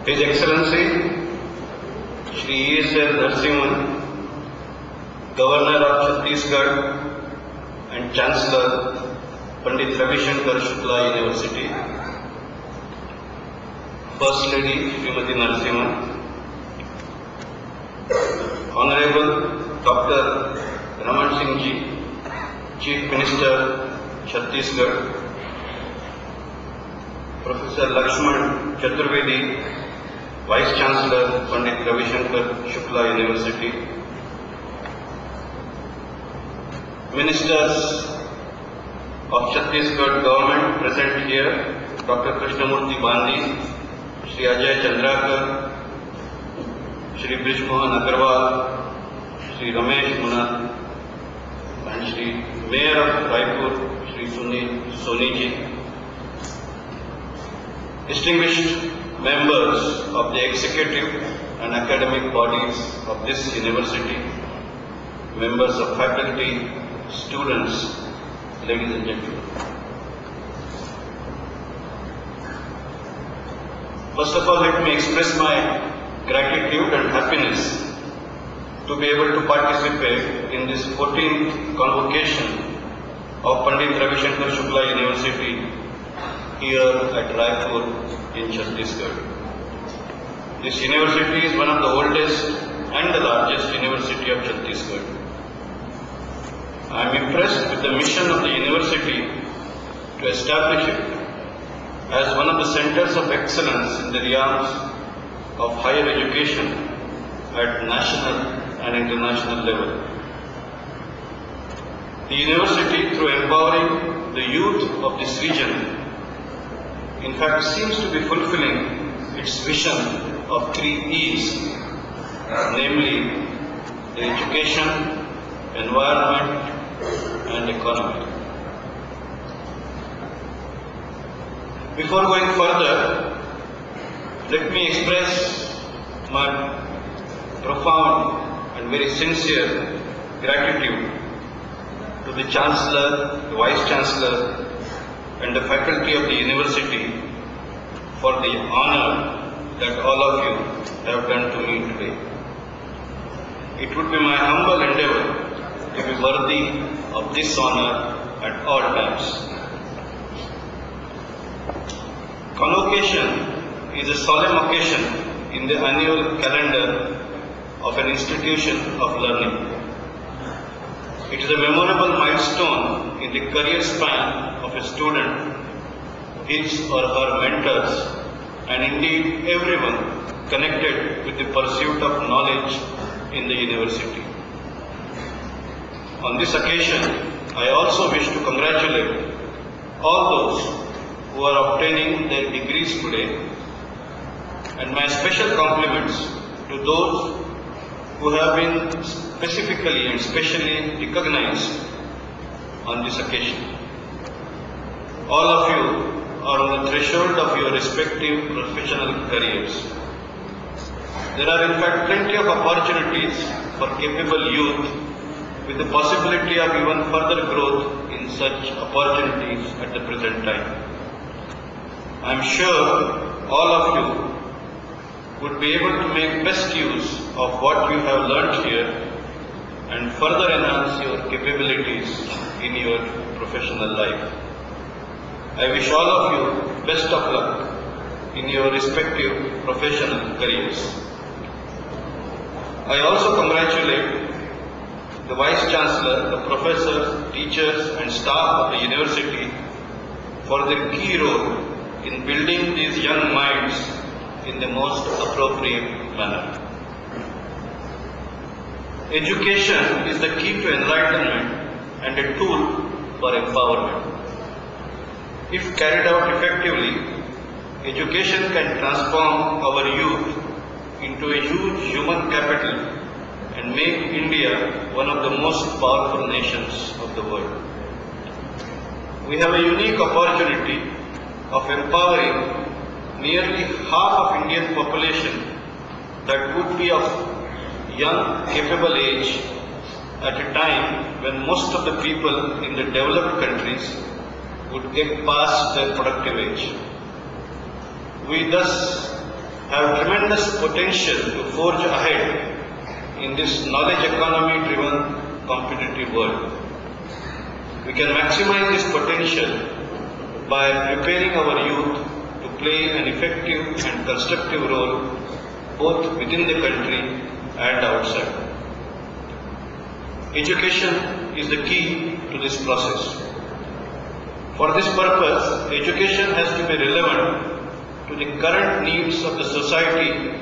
His Excellency Shri E.S.L. Narasimhan, Governor of Chhattisgarh and Chancellor Pandit Ravi Shankar Shukla University, First Lady Srimati Narasimhan, Honorable Dr. Raman Singh Ji, Chief Minister Chhattisgarh, Professor Lakshman Chaturvedi, Vice Chancellor Pandit Ravi Shankar Shukla University, Ministers of Chhattisgarh government present here, Dr. Krishnamurti Bandi, Shri Ajay Chandrakar, Shri Brij Mohan Agarwal, Shri Ramesh Munat, and Shri Mayor of Raipur, Shri Sunil Soni Ji, distinguished members of the executive and academic bodies of this university, members of faculty, students, ladies and gentlemen. First of all, let me express my gratitude and happiness to be able to participate in this 14th convocation of Pandit Ravi Shankar Shukla University here at Raipur in Chhattisgarh. This university is one of the oldest and the largest university of Chhattisgarh. I am impressed with the mission of the university to establish it as one of the centers of excellence in the realms of higher education at national and international level. The university, through empowering the youth of this region, in fact seems to be fulfilling its vision of 3 E's, namely the education, environment, and economy. Before going further, let me express my profound and very sincere gratitude to the Chancellor, the Vice Chancellor, and the faculty of the university for the honor that all of you have done to me today. It would be my humble endeavor to be worthy of this honor at all times. Convocation is a solemn occasion in the annual calendar of an institution of learning. It is a memorable milestone in the career span of a student, his or her mentors, and indeed everyone connected with the pursuit of knowledge in the university. On this occasion, I also wish to congratulate all those who are obtaining their degrees today, and my special compliments to those who have been specifically and specially recognized on this occasion. All of you are on the threshold of your respective professional careers. There are in fact plenty of opportunities for capable youth with the possibility of even further growth in such opportunities at the present time. I am sure all of you would be able to make best use of what you have learnt here and further enhance your capabilities in your professional life. I wish all of you best of luck in your respective professional careers. I also congratulate the Vice Chancellor, the professors, teachers and staff of the university for their key role in building these young minds in the most appropriate manner. Education is the key to enlightenment and a tool for empowerment. If carried out effectively, education can transform our youth into a huge human capital and make India one of the most powerful nations of the world. We have a unique opportunity of empowering nearly half of Indian population that would be of young, capable age at a time when most of the people in the developed countries would get past their productive age. We thus have tremendous potential to forge ahead in this knowledge economy driven competitive world. We can maximize this potential by preparing our youth to play an effective and constructive role both within the country and outside. Education is the key to this process. For this purpose, education has to be relevant to the current needs of the society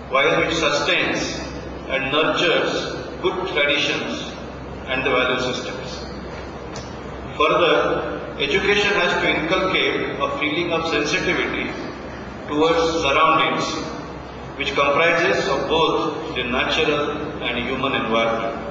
while it sustains and nurtures good traditions and the value systems. Further, education has to inculcate a feeling of sensitivity towards surroundings which comprises of both the natural and human environment.